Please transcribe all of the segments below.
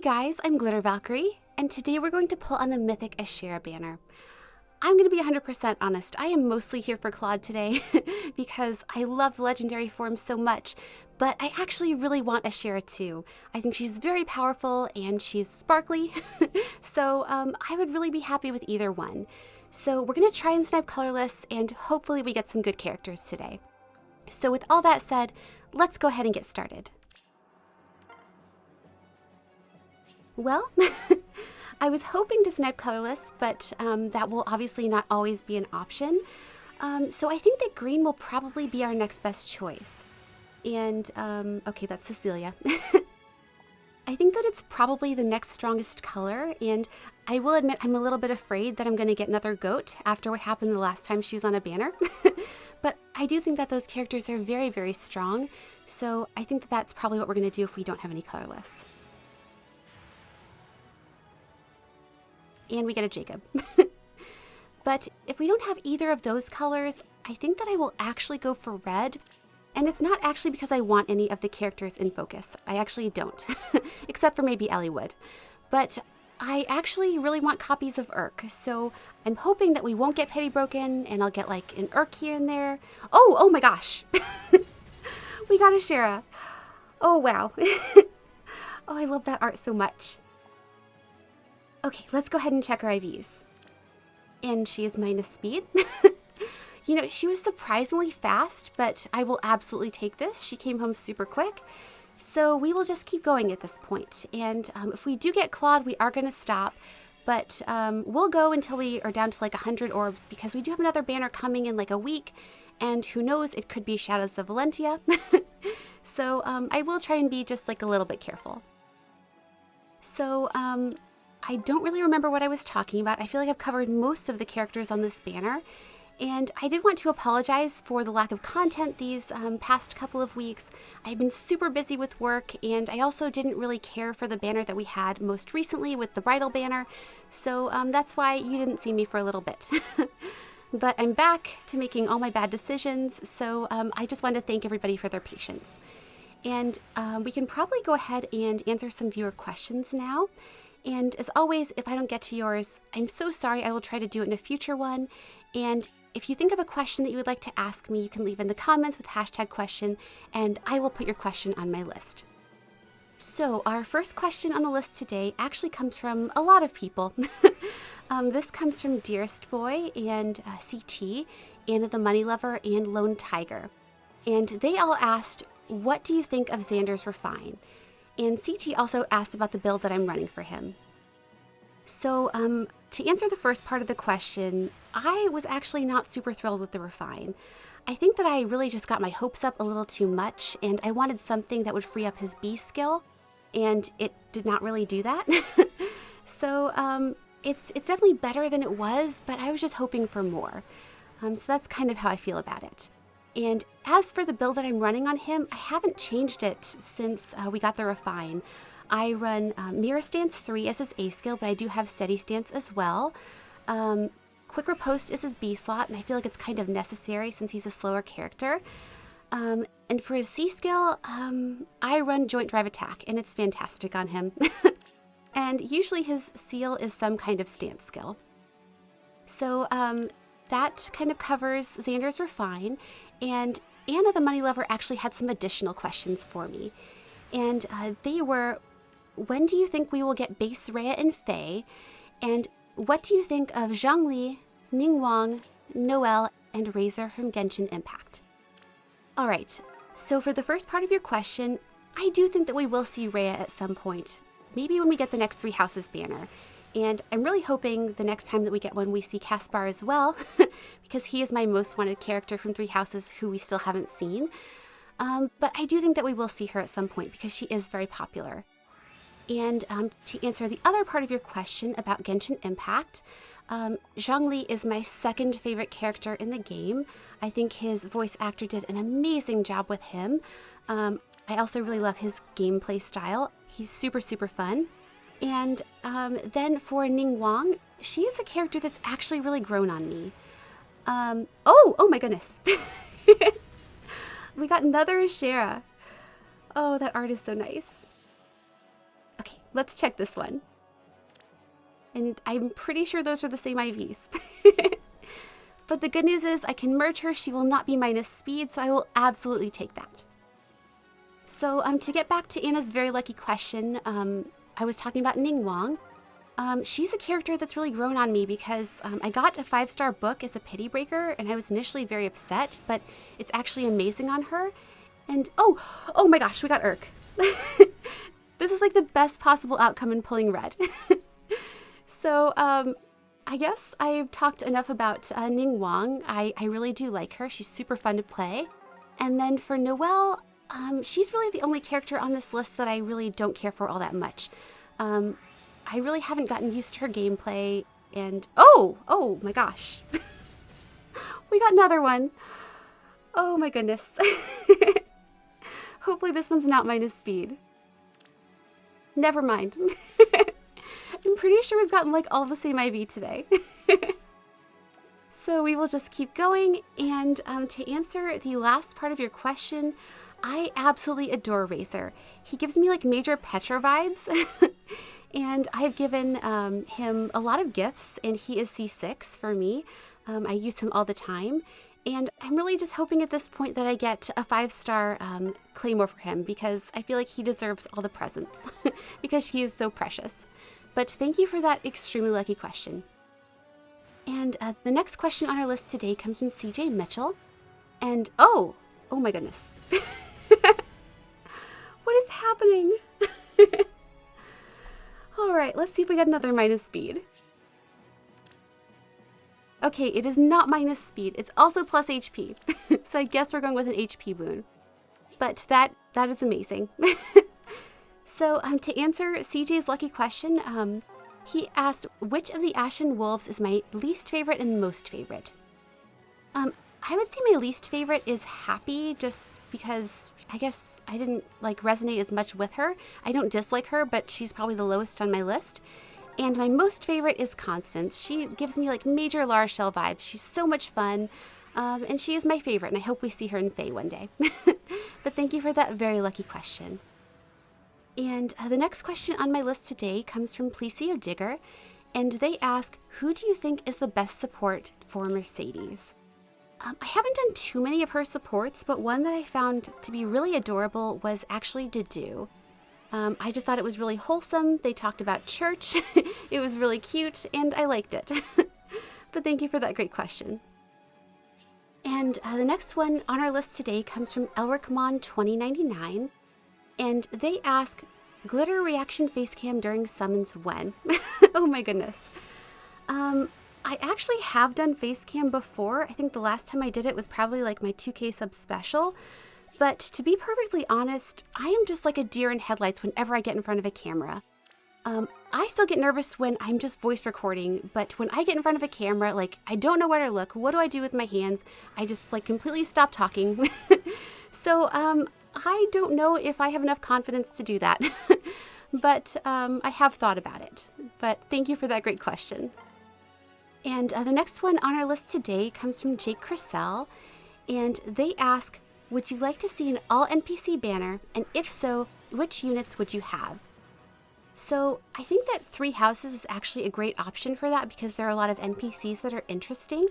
Hey guys, I'm Glitter Valkyrie, and today we're going to pull on the Mythic Ashera banner. I'm going to be 100% honest, I am mostly here for Claude today because I love the legendary form so much, but I actually really want Ashera too. I think she's very powerful and she's sparkly, so I would really be happy with either one. So we're going to try and snipe colorless, and hopefully we get some good characters today. So with all that said, let's go ahead and get started. Well, I was hoping to snipe colorless, but that will obviously not always be an option. So I think that green will probably be our next best choice. And, okay, that's Cecilia. I think that it's probably the next strongest color, and I will admit I'm a little bit afraid that I'm going to get another goat after what happened the last time she was on a banner. But I do think that those characters are very, very strong, so I think that that's probably what we're going to do if we don't have any colorless. And we get a Jacob. But if we don't have either of those colors, I think that I will actually go for red. And it's not actually because I want any of the characters in focus. I actually don't, except for maybe Ellie would. But I actually really want copies of Urk, so I'm hoping that we won't get Petty Broken, and I'll get like an Urk here and there. Oh my gosh! We got Ashera. Oh wow. Oh, I love that art so much. Okay, let's go ahead and check our IVs. And she is minus speed. You know, she was surprisingly fast, but I will absolutely take this. She came home super quick. So we will just keep going at this point. And if we do get Claude, we are going to stop. But we'll go until we are down to like 100 orbs, because we do have another banner coming in like a week. And who knows, it could be Shadows of Valentia. So I will try and be just like a little bit careful. So I don't really remember what I was talking about. I feel like I've covered most of the characters on this banner. And I did want to apologize for the lack of content these past couple of weeks. I've been super busy with work, and I also didn't really care for the banner that we had most recently with the bridal banner. So that's why you didn't see me for a little bit. But I'm back to making all my bad decisions, so I just wanted to thank everybody for their patience. And we can probably go ahead and answer some viewer questions now. And as always, if I don't get to yours, I'm so sorry. I will try to do it in a future one. And if you think of a question that you would like to ask me, you can leave in the comments with #question, and I will put your question on my list. So our first question on the list today actually comes from a lot of people. This comes from Dearest Boy and CT, Anna the Money Lover, and Lone Tiger. And they all asked, what do you think of Xander's Refine? And CT also asked about the build that I'm running for him. So to answer the first part of the question, I was actually not super thrilled with the Refine. I think that I really just got my hopes up a little too much, and I wanted something that would free up his B skill, and it did not really do that. So it's definitely better than it was, but I was just hoping for more. So that's kind of how I feel about it. And as for the build that I'm running on him, I haven't changed it since we got the Refine. I run Mirror Stance 3 as his A skill, but I do have Steady Stance as well. Quick Riposte is his B slot, and I feel like it's kind of necessary since he's a slower character. And for his C skill, I run Joint Drive Attack, and it's fantastic on him. And usually his seal is some kind of stance skill. So that kind of covers Xander's Refine, and Anna the Money Lover actually had some additional questions for me. And they were, when do you think we will get base Rhea and Faye? And what do you think of Zhongli, Ningguang, Noelle, and Razor from Genshin Impact? Alright, so for the first part of your question, I do think that we will see Rhea at some point. Maybe when we get the next Three Houses banner. And I'm really hoping the next time that we get one, we see Caspar as well, because he is my most wanted character from Three Houses who we still haven't seen. But I do think that we will see her at some point because she is very popular. And to answer the other part of your question about Genshin Impact, Zhongli is my second favorite character in the game. I think his voice actor did an amazing job with him. I also really love his gameplay style. He's super, super fun. And then for Ningguang, she is a character that's actually really grown on me. Oh my goodness. We got another Ashera. Oh, that art is so nice. Okay, let's check this one. And I'm pretty sure those are the same IVs. But the good news is I can merge her. She will not be minus speed, so I will absolutely take that. So to get back to Anna's very lucky question, I was talking about Ning Wang. She's a character that's really grown on me because I got a 5-star book as a pity breaker, and I was initially very upset, but it's actually amazing on her. And oh my gosh, we got Urk. This is like the best possible outcome in pulling red. So I guess I've talked enough about Ning Wang. I really do like her. She's super fun to play. And then for Noelle, she's really the only character on this list that I really don't care for all that much. I really haven't gotten used to her gameplay, and oh my gosh. We got another one. Oh my goodness. Hopefully this one's not minus speed. Never mind. I'm pretty sure we've gotten like all the same IV today. So we will just keep going, and to answer the last part of your question, I absolutely adore Razor. He gives me like major Petra vibes. And I've given him a lot of gifts, and he is C6 for me. I use him all the time. And I'm really just hoping at this point that I get a 5-star Claymore for him, because I feel like he deserves all the presents because he is so precious. But thank you for that extremely lucky question. And the next question on our list today comes from CJ Mitchell. And oh my goodness. What is happening? All right, let's see if we get another minus speed. Okay, it is not minus speed. It's also plus HP. So I guess we're going with an HP boon. But that is amazing. So to answer CJ's lucky question, he asked, which of the Ashen Wolves is my least favorite and most favorite? I would say my least favorite is Happy, just because I guess I didn't resonate as much with her. I don't dislike her, but she's probably the lowest on my list. And my most favorite is Constance. She gives me like major Lara Shell vibes. She's so much fun, and she is my favorite, and I hope we see her in Fae one day. But thank you for that very lucky question. And the next question on my list today comes from Plesio Digger, and they ask, who do you think is the best support for Mercedes? I haven't done too many of her supports, but one that I found to be really adorable was actually Dedue. I just thought it was really wholesome. They talked about church. It was really cute, and I liked it. But thank you for that great question. And the next one on our list today comes from Elricmon2099, and they ask, glitter reaction facecam during summons when? Oh my goodness. I actually have done facecam before. I think the last time I did it was probably like my 2K sub special. But to be perfectly honest, I am just like a deer in headlights whenever I get in front of a camera. I still get nervous when I'm just voice recording, but when I get in front of a camera, like I don't know where to look. What do I do with my hands? I just like completely stop talking. So I don't know if I have enough confidence to do that. But I have thought about it. But thank you for that great question. And the next one on our list today comes from Jake Crissell, and they ask, would you like to see an all NPC banner, and if so, which units would you have? So I think that 3 houses is actually a great option for that because there are a lot of NPCs that are interesting,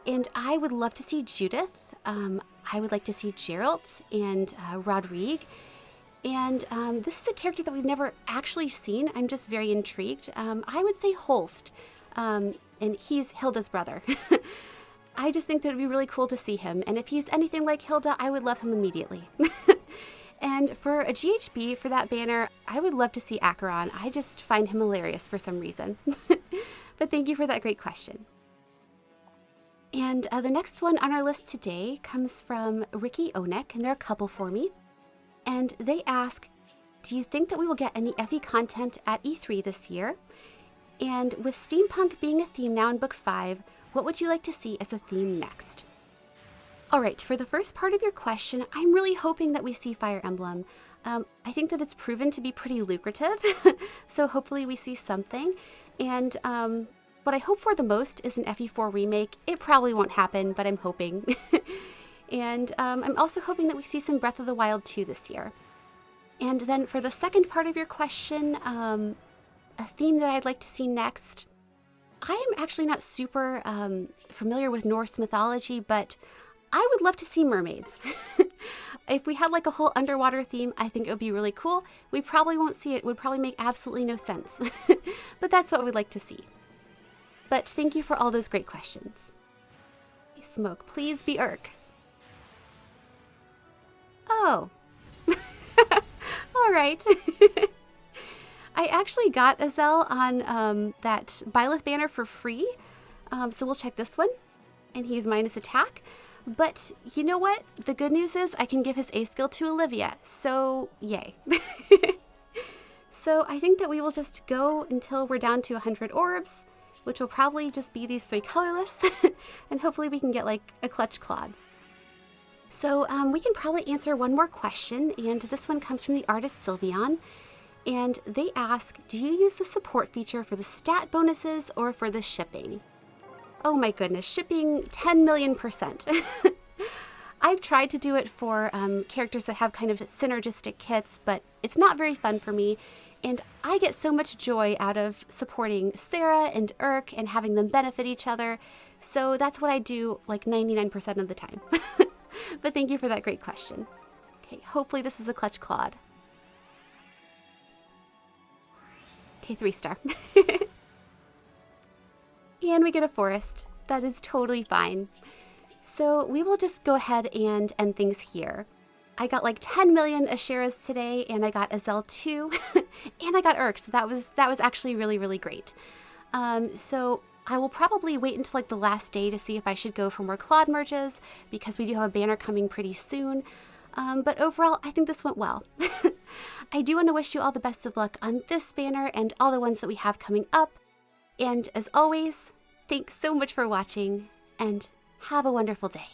and I would love to see Judith. I would like to see Geralt and Rodrigue, and this is a character that we've never actually seen. I'm just very intrigued. I would say Holst. And he's Hilda's brother. I just think that it'd be really cool to see him, and if he's anything like Hilda, I would love him immediately. And for a GHB, for that banner, I would love to see Acheron. I just find him hilarious for some reason. But thank you for that great question. And the next one on our list today comes from Ricky Onek, and they're a couple for me. And they ask, do you think that we will get any FE content at E3 this year? And with steampunk being a theme now in book 5, what would you like to see as a theme next? All right, for the first part of your question, I'm really hoping that we see Fire Emblem. I think that it's proven to be pretty lucrative, so hopefully we see something. And what I hope for the most is an FE4 remake. It probably won't happen, but I'm hoping. And I'm also hoping that we see some Breath of the Wild 2 this year. And then for the second part of your question, a theme that I'd like to see next, I am actually not super familiar with Norse mythology, but I would love to see mermaids. If we had like a whole underwater theme, I think it would be really cool. We probably won't see it. It would probably make absolutely no sense. But that's what we'd like to see. But thank you for all those great questions. Smoke, please be Urk. Oh. All right. I actually got Azel on that Byleth banner for free. So we'll check this one. And he's minus attack. But you know what? The good news is I can give his A skill to Olivia. So yay. So I think that we will just go until we're down to 100 orbs, which will probably just be these 3 colorless. And hopefully we can get like a clutch Claude. So we can probably answer one more question. And this one comes from the artist Sylveon. And they ask, do you use the support feature for the stat bonuses or for the shipping? Oh my goodness, shipping 10 million %. I've tried to do it for characters that have kind of synergistic kits, but it's not very fun for me. And I get so much joy out of supporting Sarah and Urk and having them benefit each other. So that's what I do like 99% of the time. But thank you for that great question. Okay, hopefully this is a clutch Claude. Okay, 3-star. And we get a forest. That is totally fine. So we will just go ahead and end things here. I got like 10 million Asheras today, and I got Azel too, and I got Urk, so that was actually really, really great. So I will probably wait until like the last day to see if I should go for more Claude merges, because we do have a banner coming pretty soon. But overall, I think this went well. I do want to wish you all the best of luck on this banner and all the ones that we have coming up. And as always, thanks so much for watching, and have a wonderful day.